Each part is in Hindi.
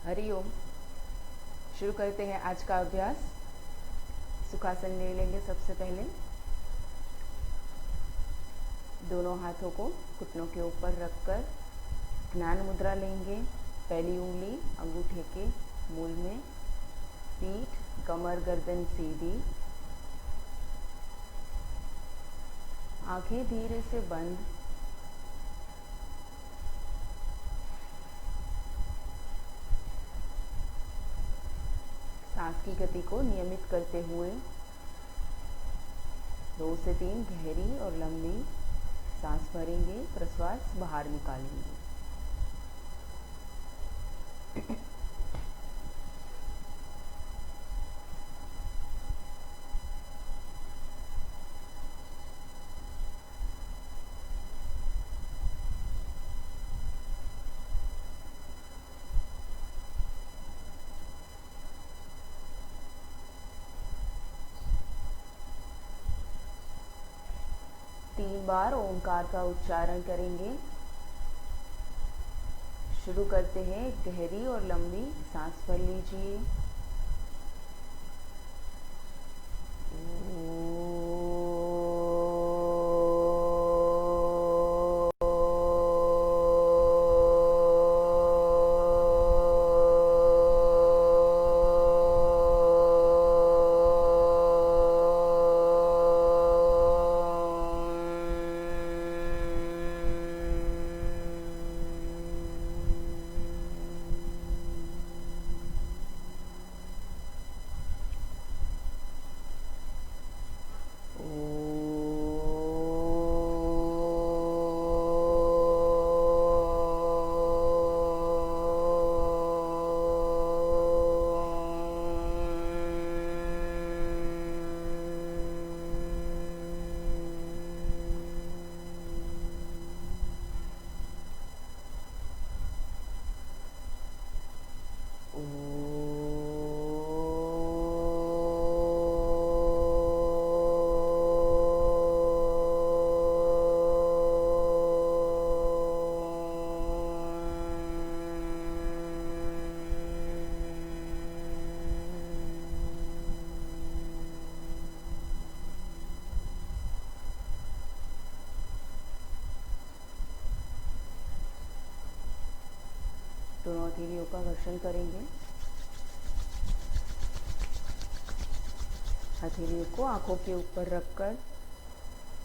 हरिओम। शुरू करते हैं आज का अभ्यास। सुखासन ले लेंगे। सबसे पहले दोनों हाथों को घुटनों के ऊपर रखकर ज्ञान मुद्रा लेंगे। पहली उंगली अंगूठे के मूल में, पीठ कमर गर्दन सीधी, आंखें धीरे से बंद। सांस की गति को नियमित करते हुए 2 से 3 गहरी और लंबी सांस भरेंगे, प्रश्वास बाहर निकालेंगे। तीन बार ओंकार का उच्चारण करेंगे। शुरू करते हैं। गहरी और लंबी सांस भर लीजिए। दोनों हथेलियों का घर्षण करेंगे। हथेलियों को आंखों के ऊपर रखकर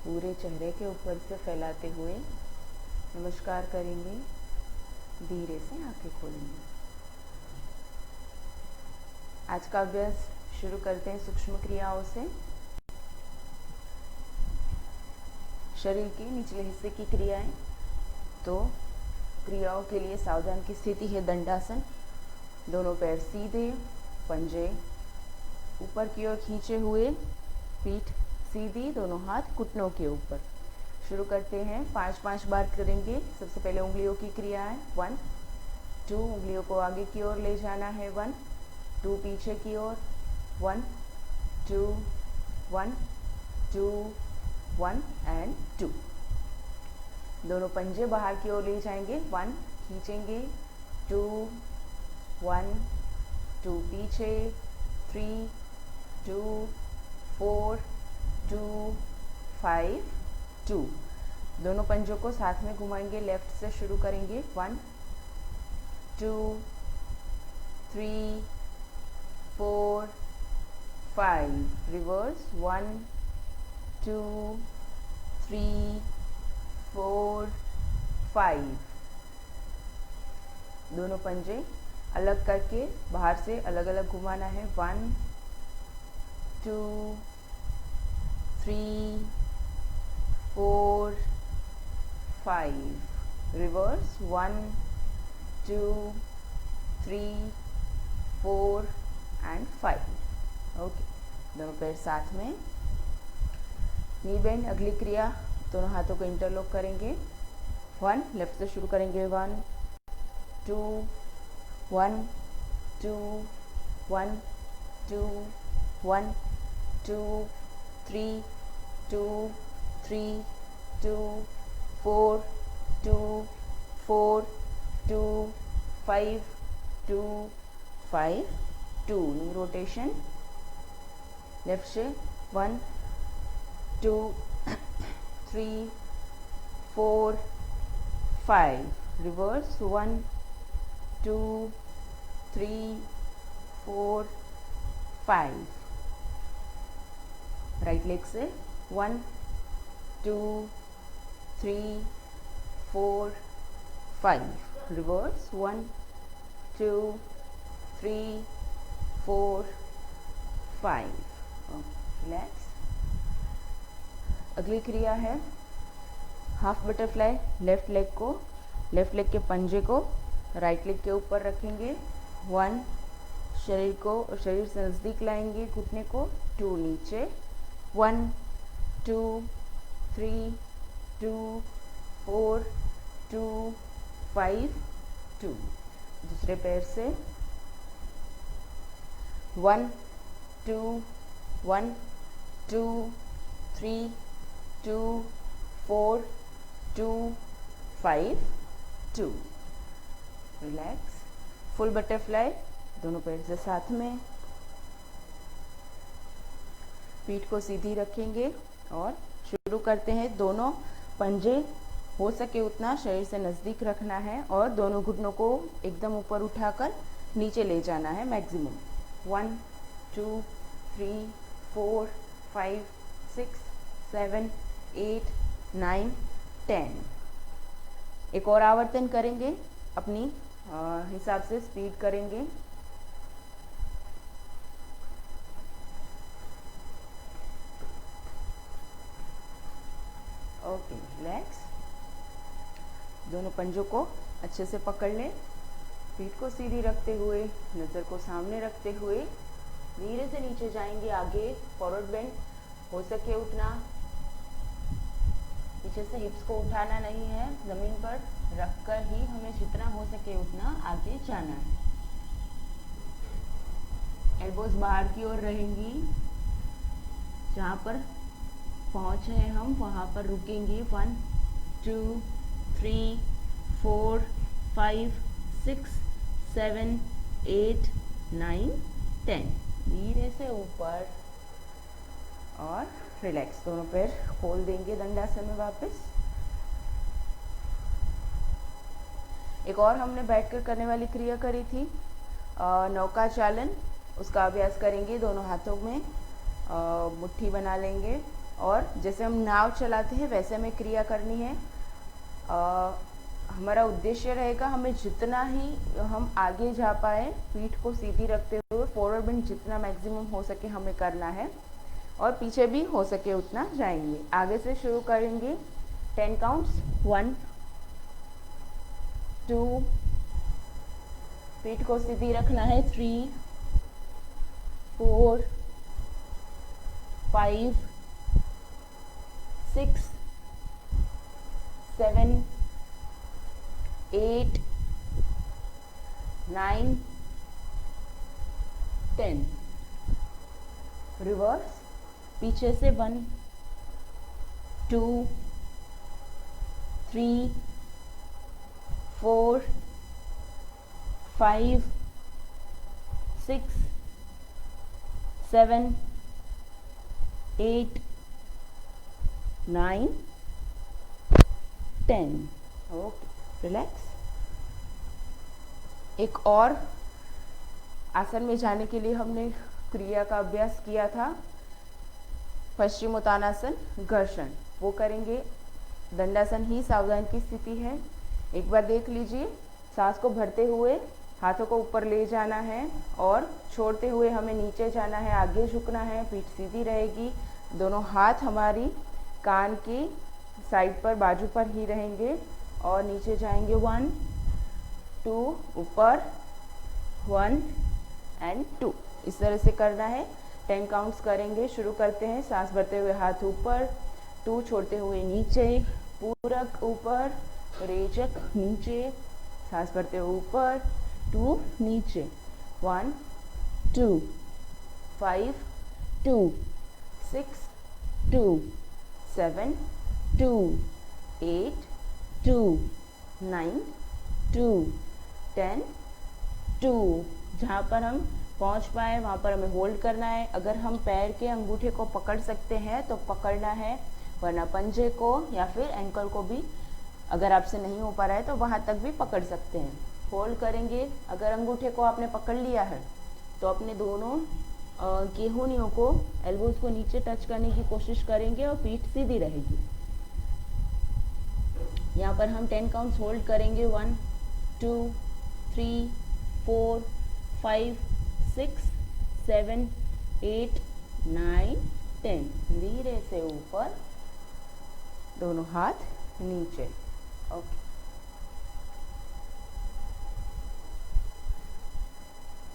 पूरे चेहरे के ऊपर से फैलाते हुए नमस्कार करेंगे। धीरे से आंखें खोलेंगे। आज का अभ्यास शुरू करते हैं सूक्ष्म क्रियाओं से। शरीर के निचले हिस्से की क्रियाएं। तो क्रियाओं के लिए सावधान की स्थिति है दंडासन। दोनों पैर सीधे, पंजे ऊपर की ओर खींचे हुए, पीठ सीधी, दोनों हाथ घुटनों के ऊपर। शुरू करते हैं। 5-5 बार करेंगे। सबसे पहले उंगलियों की क्रिया है। 1 2, उंगलियों को आगे की ओर ले जाना है। 1 2, पीछे की ओर। 1 2 1 2 1 एंड 2। दोनों पंजे बाहर की ओर ले जाएंगे। 1 खींचेंगे, 2 1 2 पीछे, 3 2 4 2 5 2। दोनों पंजों को साथ में घुमाएंगे। लेफ्ट से शुरू करेंगे। 1 2 3 4 5। रिवर्स। 1 2 3 4 5। दोनों पंजे अलग करके बाहर से अलग अलग घुमाना है। 1 2 3 4 5। रिवर्स। 1 2 3 4 एंड 5। ओके। दोनों पैर साथ में। नी बेंड। अगली क्रिया, दोनों हाथों को इंटरलॉक करेंगे। 1 लेफ्ट से शुरू करेंगे। 1 2 1 2 1 2 1 2 3 2 3 2 4 2 4 2 5 2 5 2 नी रोटेशन लेफ्ट से 1 2 3 4 5 रिवर्स 1 2 3 4 5 राइट लेग से 1 2 3 4 5 रिवर्स 1 2 3 4 5 रिलैक्स। अगली क्रिया है हाफ बटरफ्लाई। लेफ्ट लेग के पंजे को राइट लेग के ऊपर रखेंगे। 1 शरीर से नज़दीक लाएंगे, घुटने को 2 नीचे 1 2 3 2 4 2 5 2 दूसरे पैर से 1 2 1 2 3 2 4 2 5 2 रिलैक्स। फुल बटरफ्लाई दोनों पैर से साथ में, पीठ को सीधी रखेंगे और शुरू करते हैं। दोनों पंजे हो सके उतना शरीर से नज़दीक रखना है और दोनों घुटनों को एकदम ऊपर उठाकर नीचे ले जाना है मैक्सिमम। 1 2 3 4 5 6 7 8 9 10। एक और आवर्तन करेंगे, अपनी हिसाब से स्पीड करेंगे। Okay relax. दोनों पंजों को अच्छे से पकड़ लें, पीठ को सीधी रखते हुए, नज़र को सामने रखते हुए धीरे से नीचे जाएंगे। आगे फॉरवर्ड बेंड हो सके उतना, पीछे से हिप्स को उठाना नहीं है, ज़मीन पर रखकर ही हमें जितना हो सके उतना आगे जाना है। एल्बोज बाहर की ओर रहेंगी, जहाँ पर पहुँचे हैं हम वहाँ पर रुकेंगे। 1 2 3 4 5 6 7 8 9 10 धीरे से ऊपर और रिलैक्स। दोनों पैर खोल देंगे दंडासन में वापस। एक और हमने बैठकर करने वाली क्रिया करी थी नौका चालन, उसका अभ्यास करेंगे। दोनों हाथों में मुट्ठी बना लेंगे और जैसे हम नाव चलाते हैं वैसे हमें क्रिया करनी है। हमारा उद्देश्य रहेगा हमें जितना ही हम आगे जा पाए पीठ को सीधी रखते हुए फॉरवर्ड बेंड जितना मैक्सिमम हो सके हमें करना है और पीछे भी हो सके उतना जाएंगे। आगे से शुरू करेंगे 10 काउंट्स। 1 2 पीठ को सीधी रखना है, 3 4 5 6 7 8 9 10 रिवर्स। पीछे से 1 2 3 4 5 6 7 8 9 10 ओके रिलैक्स। एक और आसन में जाने के लिए हमने क्रिया का अभ्यास किया था, पश्चिमोत्तानासन घर्षण, वो करेंगे। दंडासन ही सावधान की स्थिति है। एक बार देख लीजिए, सांस को भरते हुए हाथों को ऊपर ले जाना है और छोड़ते हुए हमें नीचे जाना है, आगे झुकना है, पीठ सीधी रहेगी, दोनों हाथ हमारी कान की साइड पर बाजू पर ही रहेंगे और नीचे जाएंगे। 1 2 ऊपर 1 एंड 2 इस तरह से करना है। 10 काउंट्स करेंगे। शुरू करते हैं, सांस भरते हुए हाथ ऊपर, 2 छोड़ते हुए नीचे, पूरक ऊपर, रेचक नीचे, सांस भरते हुए ऊपर, 2 नीचे, 1 2 5 2 6 2 7 2 8 2 9 2 10 2। जहाँ पर हम पहुँच पाए वहाँ पर हमें होल्ड करना है। अगर हम पैर के अंगूठे को पकड़ सकते हैं तो पकड़ना है, वरना पंजे को या फिर एंकल को भी अगर आपसे नहीं हो पा रहा है तो वहाँ तक भी पकड़ सकते हैं। होल्ड करेंगे। अगर अंगूठे को आपने पकड़ लिया है तो अपने दोनों केहूनियों को, एल्बोज को नीचे टच करने की कोशिश करेंगे और पीठ सीधी रहेगी। यहाँ पर हम 10 काउंट्स होल्ड करेंगे। 1 2 3 4 5 6 7 8 9 10। धीरे से ऊपर, दोनों हाथ नीचे। ओके।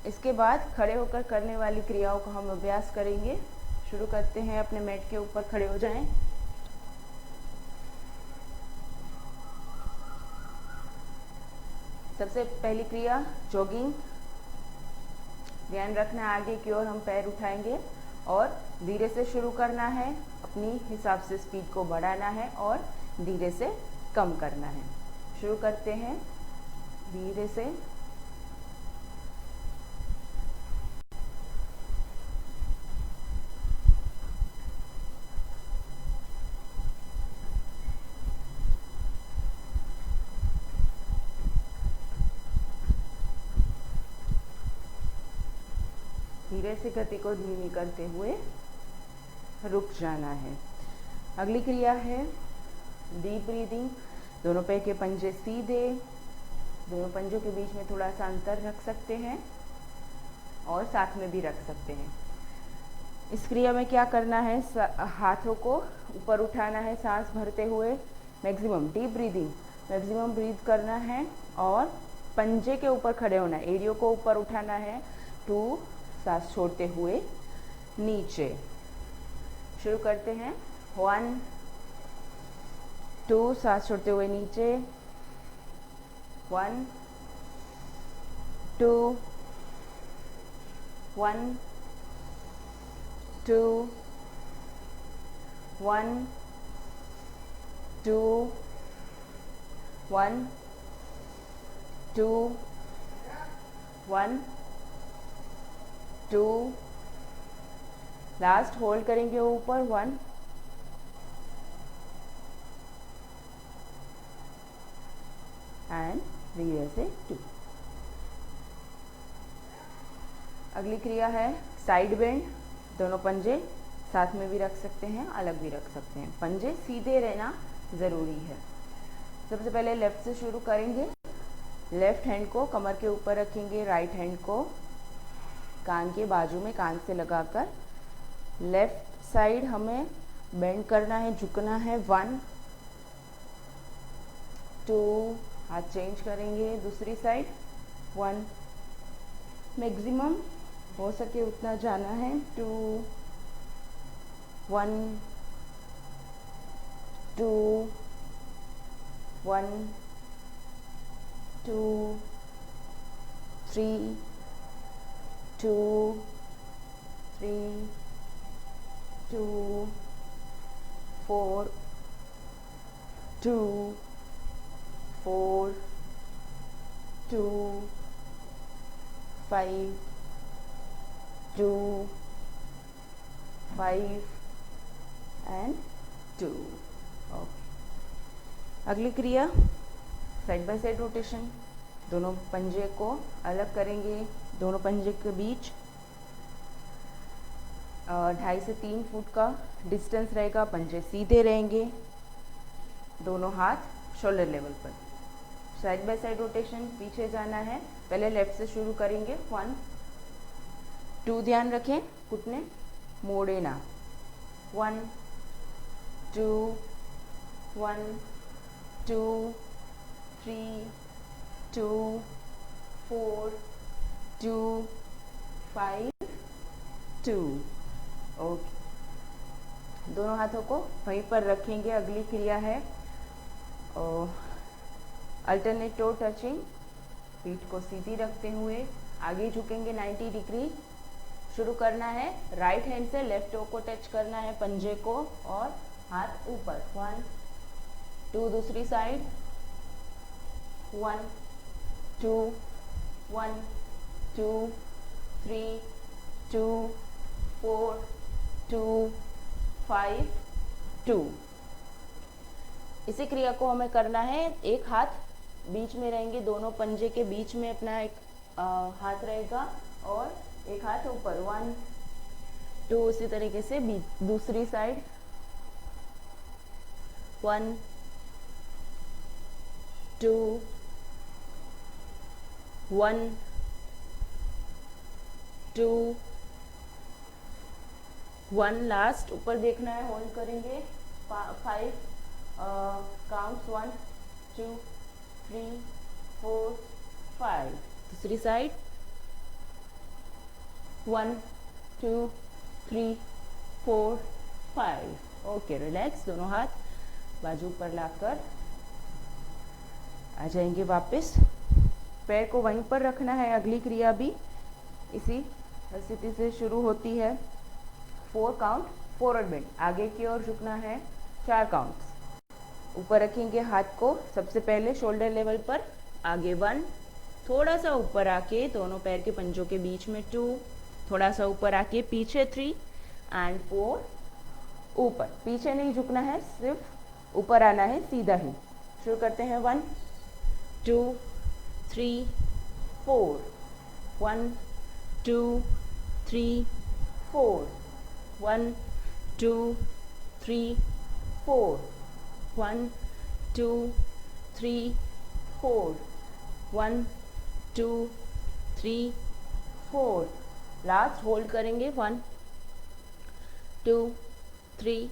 इसके बाद खड़े होकर करने वाली क्रियाओं को हम अभ्यास करेंगे। शुरू करते हैं। अपने मैट के ऊपर खड़े हो जाएं। सबसे पहली क्रिया जॉगिंग। ध्यान रखना आगे की ओर हम पैर उठाएंगे और धीरे से शुरू करना है। अपनी हिसाब से स्पीड को बढ़ाना है और धीरे से कम करना है। शुरू करते हैं धीरे से। धीरे से गति को धीमी करते हुए रुक जाना है। अगली क्रिया है डीप ब्रीदिंग। दोनों पैर के पंजे सीधे, दोनों पंजों के बीच में थोड़ा सा अंतर रख सकते हैं और साथ में भी रख सकते हैं। इस क्रिया में क्या करना है, हाथों को ऊपर उठाना है सांस भरते हुए। Maximum deep breathing, maximum breath करना है और पंजे के ऊपर खड़े होना है। एड़ियों को ऊपर उठाना है। 2 सांस छोड़ते हुए नीचे। शुरू करते हैं। 1 2 सांस छोड़ते हुए नीचे। 1 2 1 2 1 2 1 2 1 2। लास्ट होल्ड करेंगे ऊपर। 1 एंड धीरे से 2। अगली क्रिया है साइड बेंड। दोनों पंजे साथ में भी रख सकते हैं, अलग भी रख सकते हैं। पंजे सीधे रहना ज़रूरी है। सबसे पहले लेफ्ट से शुरू करेंगे। लेफ्ट हैंड को कमर के ऊपर रखेंगे, राइट हैंड को कान के बाजू में कान से लगाकर लेफ्ट साइड हमें बेंड करना है, झुकना है। 1 2 हाथ चेंज करेंगे दूसरी साइड। 1 मैक्सिमम हो सके उतना जाना है। 2 1 2 1 2 3 2 3 2 4 2 4 2 5 2 5 एंड 2। ओके। अगली क्रिया साइड बाय साइड रोटेशन। दोनों पंजे को अलग करेंगे। दोनों पंजे के बीच 2.5 से 3 फुट का डिस्टेंस रहेगा। पंजे सीधे रहेंगे, दोनों हाथ शोल्डर लेवल पर। साइड बाय साइड रोटेशन, पीछे जाना है। पहले लेफ्ट से शुरू करेंगे। 1 2 ध्यान रखें, घुटने मोड़े ना। 1 2 1 2 3 2 4 2 5 2। ओके। दोनों हाथों को वहीं पर रखेंगे। अगली क्रिया है अल्टरनेट टो टचिंग। पीठ को सीधी रखते हुए आगे झुकेंगे 90 डिग्री। शुरू करना है राइट हैंड से लेफ्ट टो को टच करना है, पंजे को, और हाथ ऊपर। 1 2 दूसरी साइड। 1 2 1 2 3 2 4 2 5 2। इसी क्रिया को हमें करना है, एक हाथ बीच में रहेंगे, दोनों पंजे के बीच में अपना एक हाथ रहेगा और एक हाथ ऊपर, 1 2। उसी तरीके से दूसरी साइड 1 2 1 2 1। लास्ट ऊपर देखना है, होल्ड करेंगे 5 काउंट्स 1 2 3 4 5। दूसरी साइड 1 2 3 4 5। Okay, relax. दोनों हाथ बाजू पर लाकर आ जाएंगे वापस। पैर को वहीं पर रखना है। अगली क्रिया भी इसी स्थिति से शुरू होती है। 4 काउंट फॉरवर्ड बेंड, आगे की ओर झुकना है 4 काउंट्स। ऊपर रखेंगे हाथ को सबसे पहले शोल्डर लेवल पर, आगे 1, थोड़ा सा ऊपर आके दोनों पैर के पंजों के बीच में 2, थोड़ा सा ऊपर आके पीछे 3 एंड 4। ऊपर पीछे नहीं झुकना है, सिर्फ ऊपर आना है सीधा ही। शुरू करते हैं 1 2 3 4 1 2 3 4 1 2 3 4 1 2 3 4 1 2 3 4। लास्ट होल्ड करेंगे 1 2 3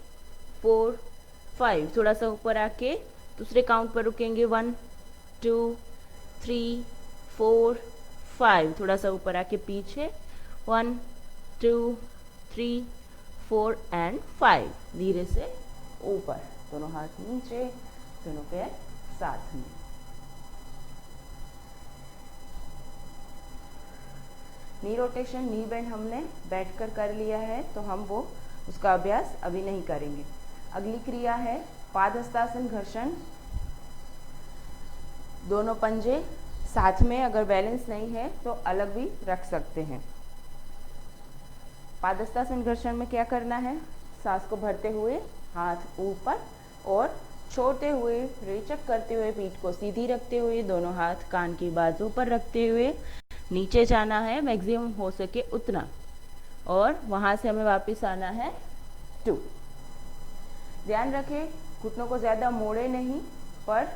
4 5। थोड़ा सा ऊपर आके दूसरे काउंट पर रुकेंगे 1 2 3 4 5। थोड़ा सा ऊपर आके पीछे 1 2 3 4 एंड 5। धीरे से ऊपर, दोनों हाथ नीचे, दोनों पैर साथ में। नी रोटेशन, नी बेंड हमने बैठकर कर लिया है, तो हम वो उसका अभ्यास अभी नहीं करेंगे। अगली क्रिया है पादहस्तासन घर्षण। दोनों पंजे साथ में, अगर बैलेंस नहीं है तो अलग भी रख सकते हैं। पादहस्तासन घर्षण में क्या करना है, सांस को भरते हुए हाथ ऊपर और छोड़ते हुए, रेचक करते हुए, पीठ को सीधी रखते हुए, दोनों हाथ कान की बाजू पर रखते हुए नीचे जाना है मैक्सिमम हो सके उतना, और वहां से हमें वापस आना है 2। ध्यान रखें, घुटनों को ज़्यादा मोड़े नहीं, पर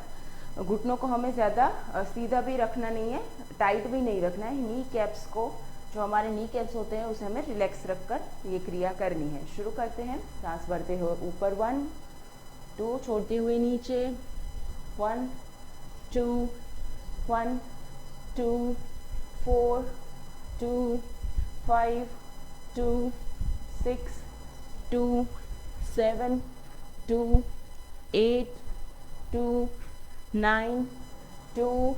घुटनों को हमें ज़्यादा सीधा भी रखना नहीं है, टाइट भी नहीं रखना है। नी कैप्स को, जो हमारे नी कैप्स होते हैं, उसे हमें रिलैक्स रखकर ये क्रिया करनी है। शुरू करते हैं, सांस भरते हुए ऊपर 1 2, छोड़ते हुए नीचे 1 2 1 2 4 2 5 2 6 2 7 2 8 2 9 2,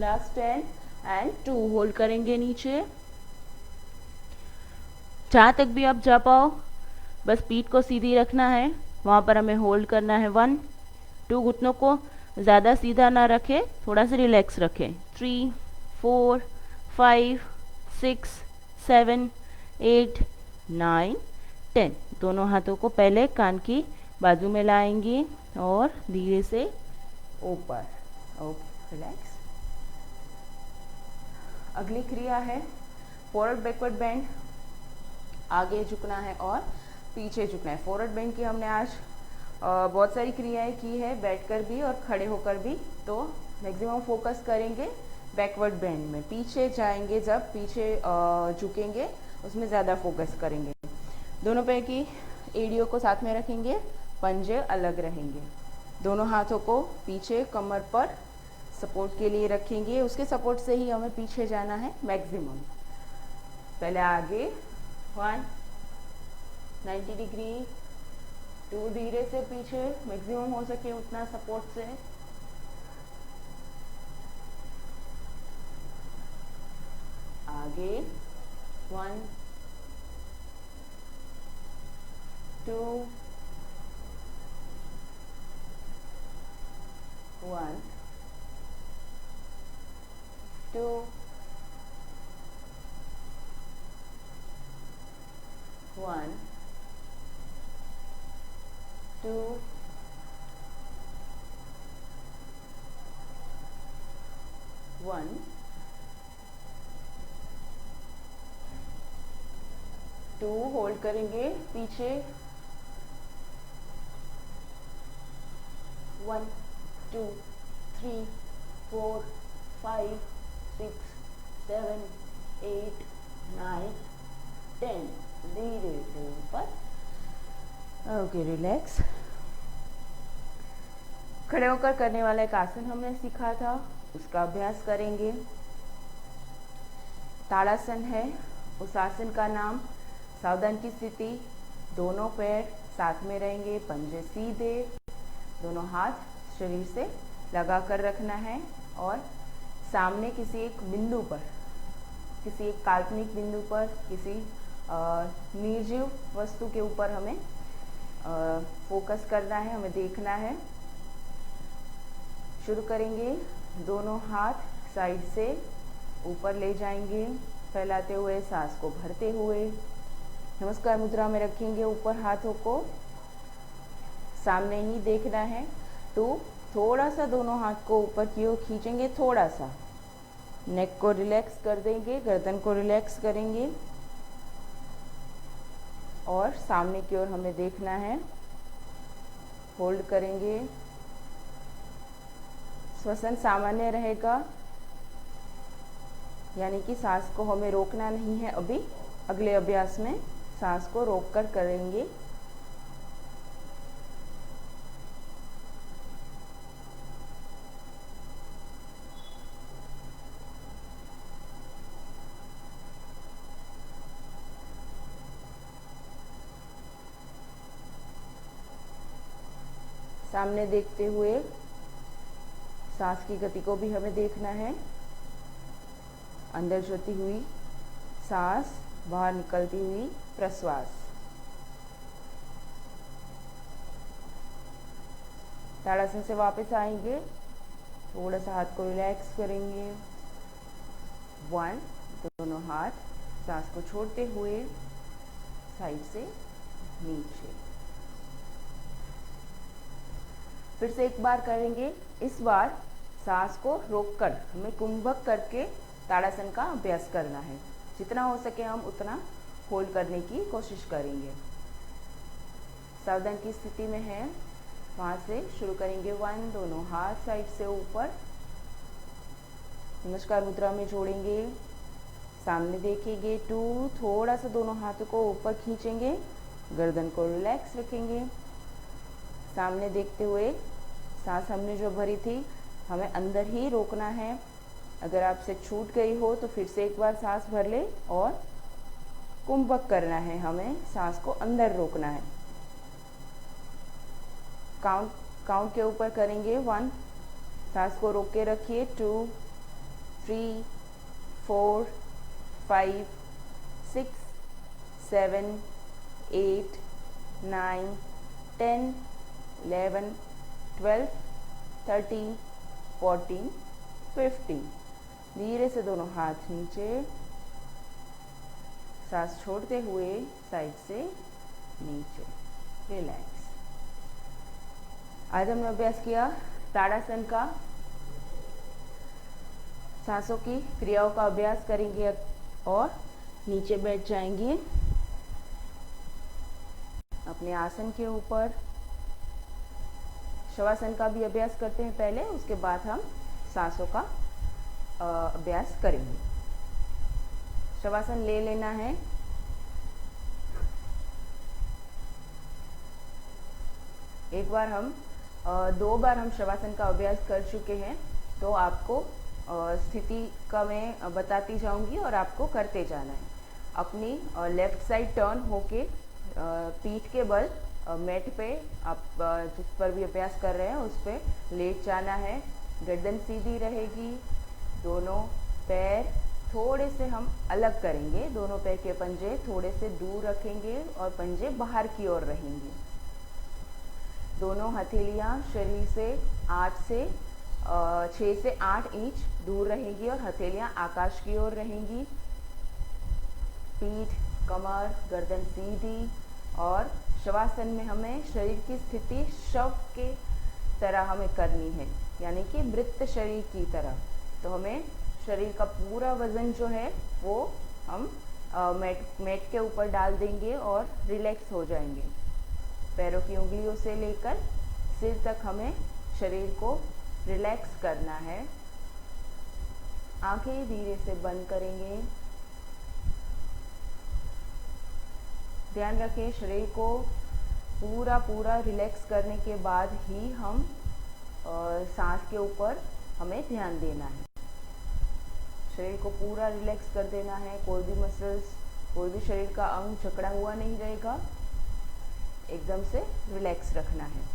लास्ट 10 एंड 2। होल्ड करेंगे नीचे जहाँ तक भी आप जा पाओ, बस पीठ को सीधी रखना है, वहाँ पर हमें होल्ड करना है 1 2। घुटनों को ज़्यादा सीधा ना रखें, थोड़ा सा रिलैक्स रखें। 3 4 5 6 7 8 9 10। दोनों हाथों को पहले कान की बाजू में लाएंगे और धीरे से ऊपर। Okay, relax. अगली क्रिया है फॉरवर्ड बैकवर्ड बेंड। आगे झुकना है और पीछे झुकना है। फॉरवर्ड बेंड की हमने आज बहुत सारी क्रियाएं की है, बैठकर भी और खड़े होकर भी, तो मैक्सिमम फोकस करेंगे बैकवर्ड बेंड में। पीछे जाएंगे, जब पीछे झुकेंगे उसमें ज़्यादा फोकस करेंगे। दोनों पैर की एड़ियों को साथ में रखेंगे, पंजे अलग रहेंगे। दोनों हाथों को पीछे कमर पर सपोर्ट के लिए रखेंगे, उसके सपोर्ट से ही हमें पीछे जाना है मैक्सिमम। पहले आगे 1 90 डिग्री, 2 धीरे से पीछे, मैक्सिमम हो सके उतना सपोर्ट से। आगे 1 2 1 2 2, 1, 2 होल्ड करेंगे पीछे, 1, 2, 3, 4, 5, 6, 7, 8, 9, 10, धीरे से ऊपर। Okay, relax. खड़े होकर करने वाला एक आसन हमने सीखा था, उसका अभ्यास करेंगे। ताड़ासन है, उस आसन का नाम। सावधान की स्थिति, दोनों पैर साथ में रहेंगे, पंजे सीधे, दोनों हाथ शरीर से लगा कर रखना है और सामने किसी एक बिंदु पर, किसी एक काल्पनिक बिंदु पर, किसी निर्जीव वस्तु के ऊपर हमें फोकस करना है, हमें देखना है। शुरू करेंगे। दोनों हाथ साइड से ऊपर ले जाएंगे, फैलाते हुए, सांस को भरते हुए। नमस्कार मुद्रा में रखेंगे ऊपर हाथों को, सामने ही देखना है। तो थोड़ा सा दोनों हाथ को ऊपर की ओर खींचेंगे, थोड़ा सा नेक को रिलैक्स कर देंगे, गर्दन को रिलैक्स करेंगे और सामने की ओर हमें देखना है। होल्ड करेंगे। श्वसन सामान्य रहेगा, यानी कि सांस को हमें रोकना नहीं है। अभी अगले अभ्यास में सांस को रोककर करेंगे। सामने देखते हुए सांस की गति को भी हमें देखना है। अंदर जाती हुई सांस, बाहर निकलती हुई प्रश्वास। ताड़ासन से वापस आएंगे, थोड़ा सा हाथ को रिलैक्स करेंगे। 1, दोनों हाथ सांस को छोड़ते हुए साइड से नीचे। फिर से एक बार करेंगे। इस बार सांस को रोककर हमें कुंभक करके ताड़ासन का अभ्यास करना है। जितना हो सके हम उतना होल्ड करने की कोशिश करेंगे। सावधान की स्थिति में है, वहाँ से शुरू करेंगे। 1, दोनों हाथ साइड से ऊपर, नमस्कार मुद्रा में जोड़ेंगे, सामने देखेंगे। 2, थोड़ा सा दोनों हाथों को ऊपर खींचेंगे, गर्दन को रिलैक्स रखेंगे, सामने देखते हुए सांस हमने जो भरी थी हमें अंदर ही रोकना है। अगर आपसे छूट गई हो तो फिर से एक बार सांस भर ले और कुंभक करना है, हमें सांस को अंदर रोकना है। काउंट के ऊपर करेंगे। 1, सांस को रोक के रखिए। 2, 3, 4, 5, 6, 7, 8, 9, 10, 11, 12, 13, 14, 15। धीरे से दोनों हाथ नीचे, सांस छोड़ते हुए साइड से नीचे, रिलैक्स। आज हमने अभ्यास किया ताड़ासन का। सांसों की क्रियाओं का अभ्यास करेंगे और नीचे बैठ जाएंगे अपने आसन के ऊपर। शवासन का भी अभ्यास करते हैं पहले, उसके बाद हम सांसों का अभ्यास करेंगे। शवासन ले लेना है। एक बार हम 2 बार हम शवासन का अभ्यास कर चुके हैं, तो आपको स्थिति का मैं बताती जाऊंगी और आपको करते जाना है। अपनी लेफ्ट साइड टर्न होके पीठ के बल मैट पे आप जिस पर भी अभ्यास कर रहे हैं उस पर लेट जाना है। गर्दन सीधी रहेगी, दोनों पैर थोड़े से हम अलग करेंगे, दोनों पैर के पंजे थोड़े से दूर रखेंगे और पंजे बाहर की ओर रहेंगे। दोनों हथेलियां शरीर से 6 से 8 इंच दूर रहेंगी और हथेलियां आकाश की ओर रहेंगी। पीठ, कमर, गर्दन सीधी और शवासन में हमें शरीर की स्थिति शव के तरह हमें करनी है, यानी कि मृत शरीर की तरह। तो हमें शरीर का पूरा वजन जो है वो हम मैट के ऊपर डाल देंगे और रिलैक्स हो जाएंगे। पैरों की उंगलियों से लेकर सिर तक हमें शरीर को रिलैक्स करना है। आंखें धीरे से बंद करेंगे। ध्यान रखें, शरीर को पूरा रिलैक्स करने के बाद ही हम सांस के ऊपर हमें ध्यान देना है। शरीर को पूरा रिलैक्स कर देना है। कोई भी मसल्स, कोई भी शरीर का अंग जकड़ा हुआ नहीं रहेगा, एकदम से रिलैक्स रखना है।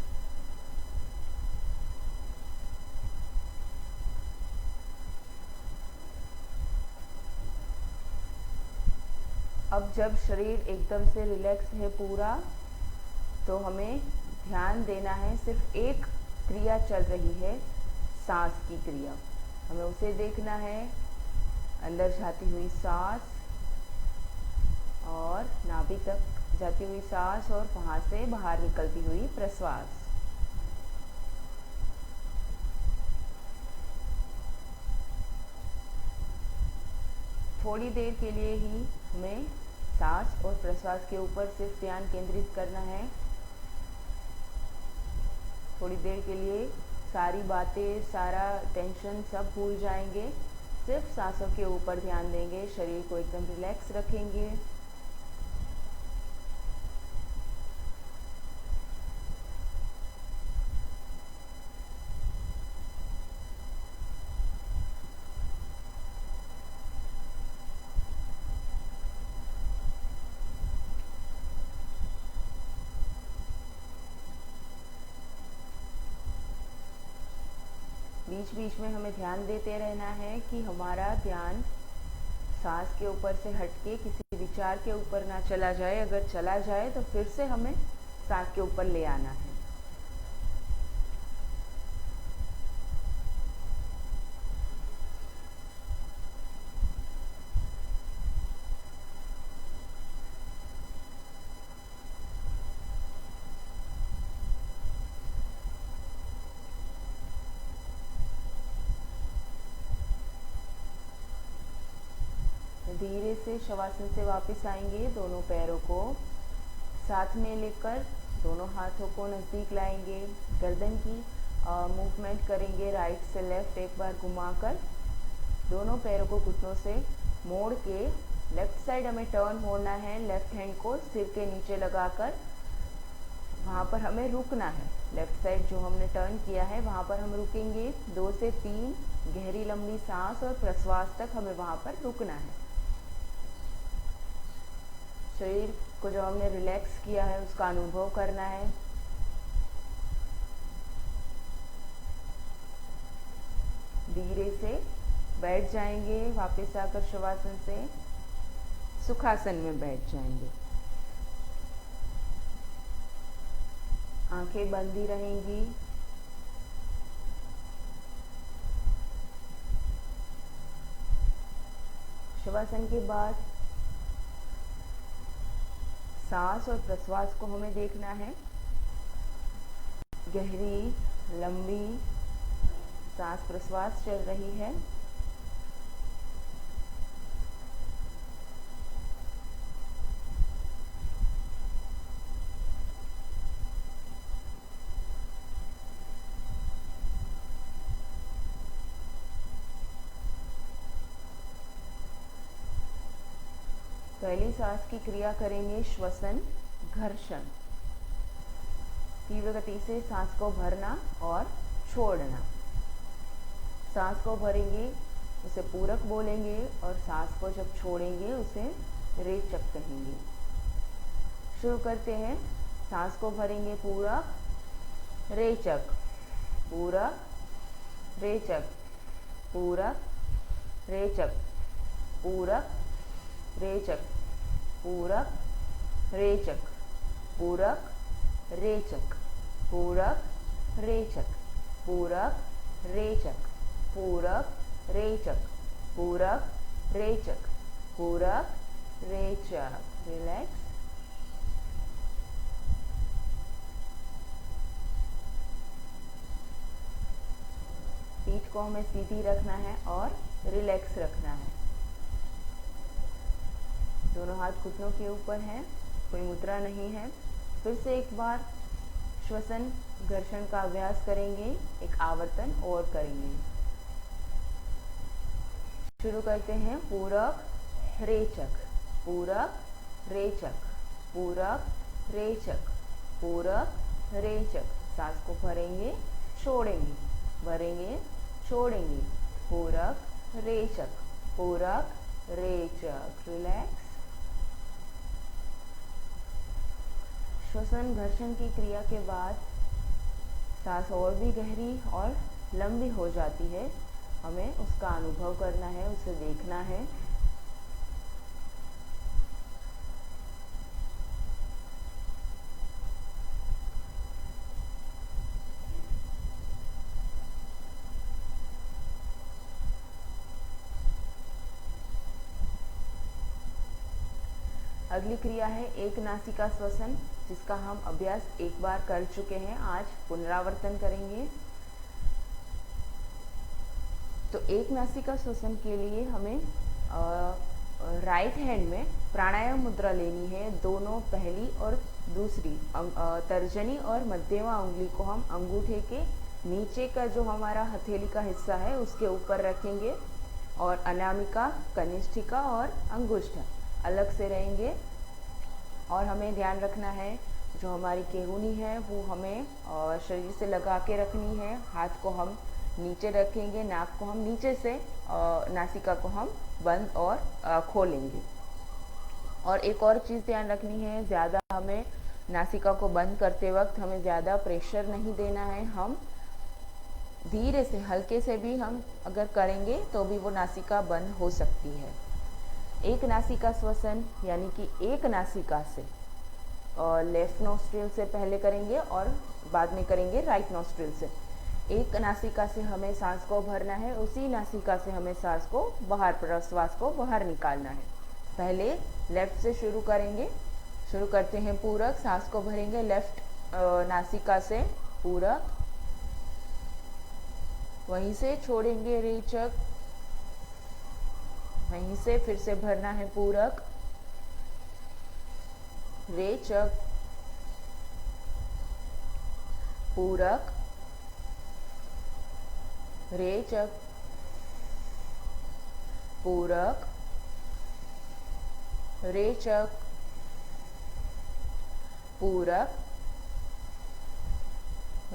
अब जब शरीर एकदम से रिलैक्स है पूरा, तो हमें ध्यान देना है, सिर्फ एक क्रिया चल रही है, सांस की क्रिया। हमें उसे देखना है, अंदर जाती हुई सांस और नाभि तक जाती हुई सांस और वहाँ से बाहर निकलती हुई प्रश्वास। थोड़ी देर के लिए ही हमें सांस और प्रश्वास के ऊपर सिर्फ ध्यान केंद्रित करना है। थोड़ी देर के लिए सारी बातें, सारा टेंशन सब भूल जाएंगे, सिर्फ सांसों के ऊपर ध्यान देंगे, शरीर को एकदम रिलैक्स रखेंगे। बीच बीच में हमें ध्यान देते रहना है कि हमारा ध्यान सांस के ऊपर से हटके किसी विचार के ऊपर ना चला जाए। अगर चला जाए तो फिर से हमें सांस के ऊपर ले आना है। धीरे से शवासन से वापस आएंगे। दोनों पैरों को साथ में लेकर दोनों हाथों को नज़दीक लाएंगे। गर्दन की मूवमेंट करेंगे, राइट से लेफ्ट एक बार घुमाकर। दोनों पैरों को घुटनों से मोड़ के लेफ्ट साइड हमें टर्न मोड़ना है। लेफ्ट हैंड को सिर के नीचे लगाकर वहाँ पर हमें रुकना है। लेफ्ट साइड जो हमने टर्न किया है वहाँ पर हम रुकेंगे। 2 से 3 गहरी लंबी सांस और प्रश्वास तक हमें वहाँ पर रुकना है। शरीर को जो हमने रिलैक्स किया है उसका अनुभव करना है। धीरे से बैठ जाएंगे। वापस आकर शवासन से सुखासन में बैठ जाएंगे। आंखें बंद ही रहेंगी। शवासन के बाद सांस और प्रश्वास को हमें देखना है। गहरी लंबी सांस प्रश्वास चल रही है। पहली सांस की क्रिया करेंगे श्वसन घर्षण। तीव्र गति से सांस को भरना और छोड़ना। सांस को भरेंगे उसे पूरक बोलेंगे और सांस को जब छोड़ेंगे उसे रेचक कहेंगे। शुरू करते हैं। सांस को भरेंगे पूरक, रेचक, पूरक, रेचक, पूरक, रेचक, पूरक, रेचक, पूरक, रेचक, पूरक, रेचक, पूरक, रेचक, पूरक, रेचक, पूरक, रेचक, पूरक, रेचक, पूरक, रेचक। रिलैक्स। को हमें सीधी रखना है और रिलैक्स रखना है। दोनों हाथ घुटनों के ऊपर हैं, कोई मुद्रा नहीं है। फिर से एक बार श्वसन घर्षण का अभ्यास करेंगे, एक आवर्तन और करेंगे। शुरू करते हैं। पूरक रेचक, पूरक रेचक, पूरक रेचक, पूरक रेचक। सांस को भरेंगे, छोड़ेंगे, भरेंगे, छोड़ेंगे। पूरक रेचक, पूरक रेचक। रिलैक्स। श्वसन घर्षण की क्रिया के बाद सांस और भी गहरी और लंबी हो जाती है। हमें उसका अनुभव करना है, उसे देखना है। अगली क्रिया है एक नासिका श्वसन, जिसका हम अभ्यास एक बार कर चुके हैं। आज पुनरावर्तन करेंगे। तो एक नासिका श्वसन के लिए हमें राइट हैंड में प्राणायाम मुद्रा लेनी है। दोनों पहली और दूसरी तर्जनी और मध्यमा उंगली को हम अंगूठे के नीचे का जो हमारा हथेली का हिस्सा है उसके ऊपर रखेंगे और अनामिका, कनिष्ठिका और अंगुष्ठ अलग से रहेंगे। और हमें ध्यान रखना है जो हमारी केहूनी है वो हमें शरीर से लगा के रखनी है। हाथ को हम नीचे रखेंगे, नाक को हम नीचे से, नासिका को हम बंद और खोलेंगे। और एक और चीज़ ध्यान रखनी है, ज़्यादा हमें नासिका को बंद करते वक्त हमें ज़्यादा प्रेशर नहीं देना है। हम धीरे से, हल्के से भी हम अगर करेंगे तो भी वो नासिका बंद हो सकती है। एक नासिका श्वसन यानी कि एक नासिका से लेफ्ट नोस्ट्रिल से पहले करेंगे और बाद में करेंगे राइट नोस्ट्रिल से। एक नासिका से हमें सांस को भरना है, उसी नासिका से हमें सांस को बाहर, प्रश्वास को बाहर निकालना है। पहले लेफ्ट से शुरू करेंगे। शुरू करते हैं पूरक। सांस को भरेंगे लेफ्ट नासिका से, पूरक। वहीं से छोड़ेंगे रेचक, वहीं से फिर से भरना है पूरक, रेचक, पूरक, रेचक, पूरक, रेचक, पूरक,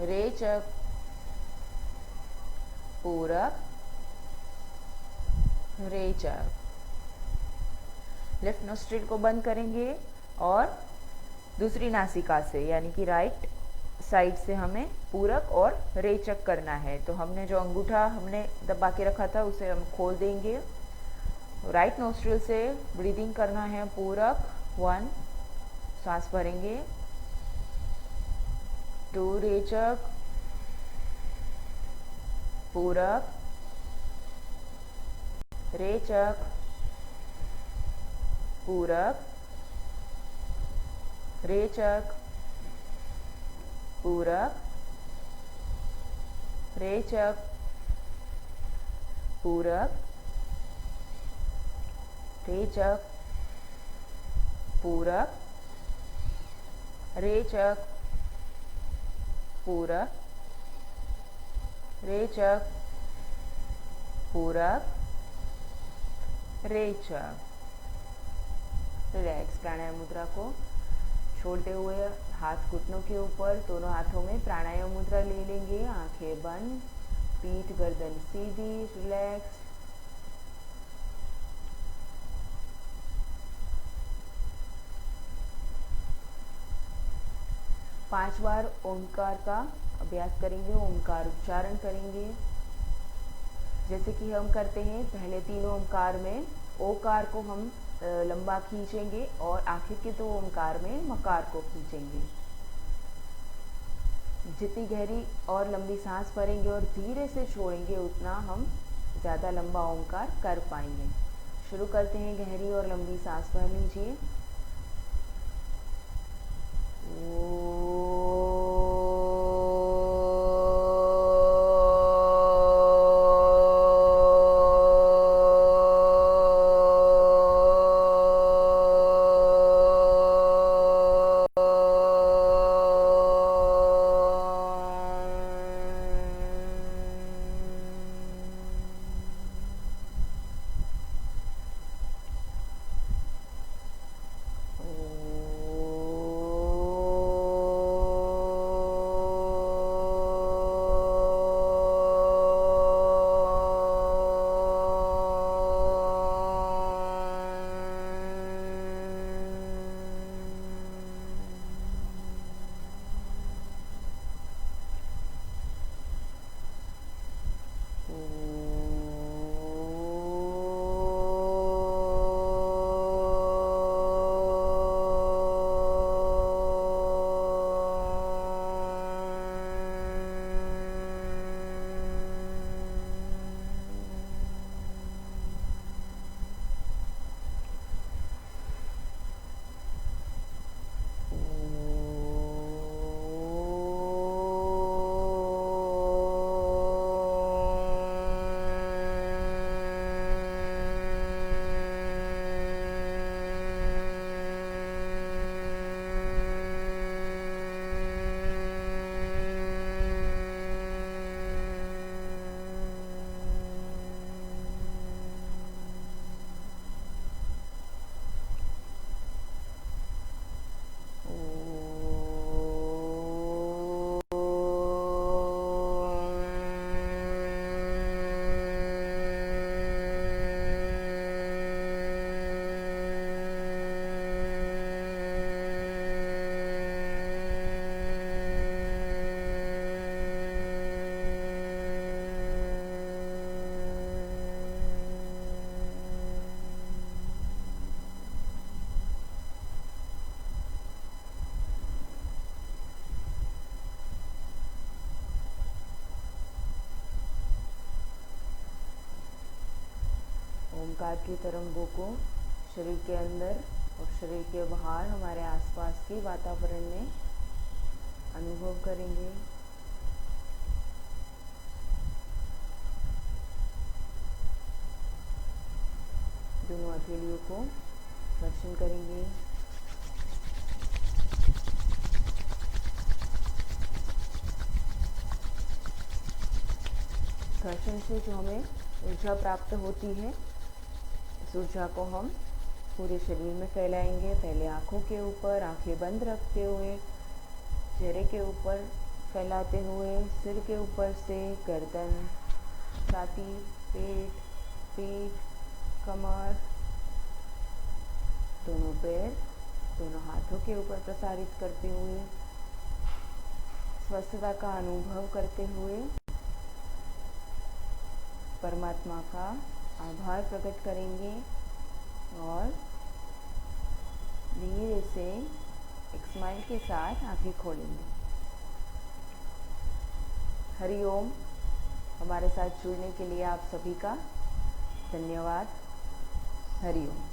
रेचक, पूरक, रेचक। लेफ्ट नोस्ट्रिल को बंद करेंगे और दूसरी नासिका से यानी कि राइट साइड से हमें पूरक और रेचक करना है। तो हमने जो अंगूठा हमने दबा के रखा था उसे हम खोल देंगे। राइट नोस्ट्रिल से ब्रीदिंग करना है पूरक। 1, सांस भरेंगे। 2, रेचक, पूरक, रेचक, पूरक, रेचक, पूरक, रेचक, पूरक, रेचक, पूरक, रेचक, पूरक, रेचक, पूरक, रेचक। रिलैक्स। प्राणायाम मुद्रा को छोड़ते हुए हाथ घुटनों के ऊपर, दोनों हाथों में प्राणायाम मुद्रा ले लेंगे। आंखें बंद, पीठ गर्दन सीधी, रिलैक्स। पांच बार ओंकार का अभ्यास करेंगे, ओंकार उच्चारण करेंगे। जैसे कि हम करते हैं पहले 3 ओंकार में ओकार को हम लंबा खींचेंगे और आखिर के 2 ओंकार में मकार को खींचेंगे। जितनी गहरी और लंबी सांस भरेंगे और धीरे से छोड़ेंगे उतना हम ज़्यादा लंबा ओंकार कर पाएंगे। शुरू करते हैं। गहरी और लंबी सांस भर लीजिए। ओंकार की तरंगों को शरीर के अंदर और शरीर के बाहर हमारे आसपास के वातावरण में अनुभव करेंगे। दोनों हथेलियों को स्पर्शन करेंगे। घर्षण से जो हमें ऊर्जा प्राप्त होती है, इस ऊर्जा को हम पूरे शरीर में फैलाएंगे। पहले आँखों के ऊपर, आंखें बंद रखते हुए, चेहरे के ऊपर फैलाते हुए, सिर के ऊपर से गर्दन, छाती, पेट, पीठ, कमर, दोनों पैर, दोनों हाथों के ऊपर प्रसारित करते हुए, स्वस्थता का अनुभव करते हुए परमात्मा का आभार प्रकट करेंगे और धीरे से एक स्माइल के साथ आंखें खोलेंगे। हरि ओम। हमारे साथ जुड़ने के लिए आप सभी का धन्यवाद। हरि ओम।